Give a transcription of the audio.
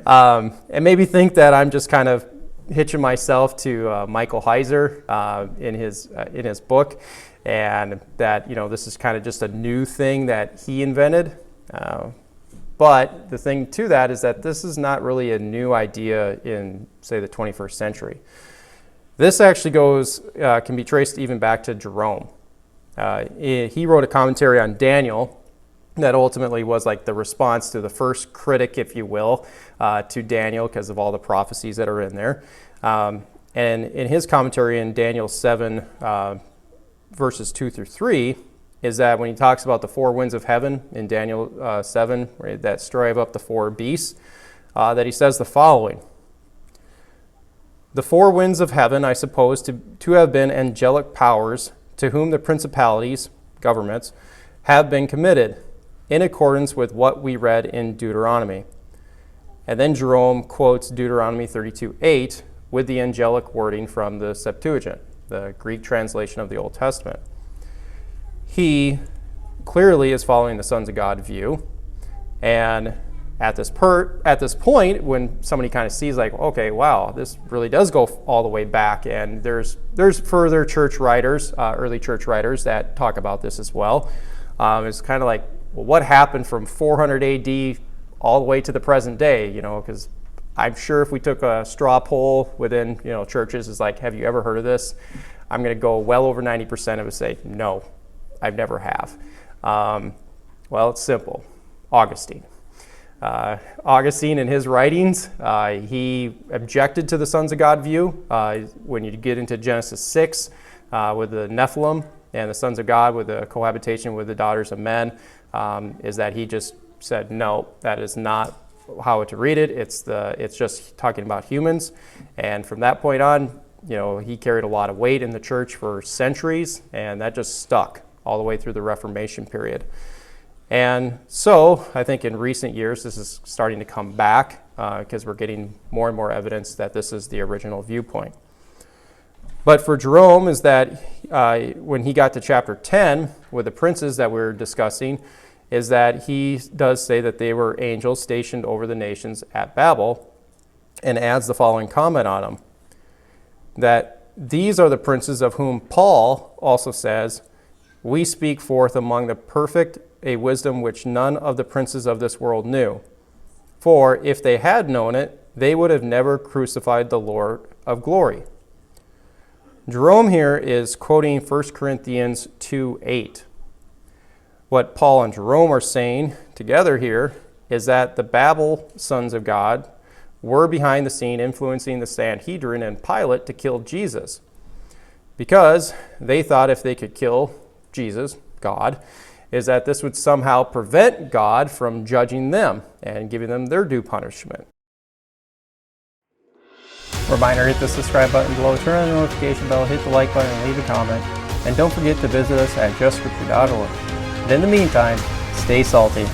And maybe think that I'm just kind of hitching myself to Michael Heiser in his book, and that this is kind of just a new thing that he invented. But the thing to that is that this is not really a new idea in, say, the 21st century. This actually can be traced even back to Jerome. He wrote a commentary on Daniel that ultimately was like the response to the first critic, if you will, to Daniel because of all the prophecies that are in there. And in his commentary in Daniel 7, verses 2 through 3, is that when he talks about the four winds of heaven in Daniel 7, right, that strive up the four beasts, that he says the following: "The four winds of heaven I suppose to have been angelic powers, to whom the principalities, governments, have been committed, in accordance with what we read in Deuteronomy." And then Jerome quotes Deuteronomy 32:8 with the angelic wording from the Septuagint, the Greek translation of the Old Testament. He clearly is following the sons of God view, and at this point, when somebody kind of sees like, okay, wow, this really does go all the way back, and there's further church writers, early church writers that talk about this as well. It's kind of like, well, what happened from 400 AD all the way to the present day? Because I'm sure if we took a straw poll within churches, is like, have you ever heard of this? I'm going to go well over 90% of us say no. I've never have. Well, it's simple. Augustine. Augustine, in his writings, he objected to the sons of God view. When you get into Genesis 6 with the Nephilim and the sons of God with the cohabitation with the daughters of men, is that he just said, no, that is not how to read it. It's just talking about humans. And from that point on, he carried a lot of weight in the church for centuries, and that just stuck all the way through the Reformation period. And so I think in recent years, this is starting to come back because we're getting more and more evidence that this is the original viewpoint. But for Jerome is that when he got to chapter 10 with the princes that we're discussing, is that he does say that they were angels stationed over the nations at Babel, and adds the following comment on them, that these are the princes of whom Paul also says, "We speak forth among the perfect a wisdom which none of the princes of this world knew. For if they had known it, they would have never crucified the Lord of glory." Jerome here is quoting 1 Corinthians 2:8. What Paul and Jerome are saying together here is that the Babel sons of God were behind the scene influencing the Sanhedrin and Pilate to kill Jesus, because they thought if they could kill Jesus, God, is that this would somehow prevent God from judging them and giving them their due punishment. Reminder, hit the subscribe button below, turn on the notification bell, hit the like button, and leave a comment. And don't forget to visit us at justscripture.org. And in the meantime, stay salty.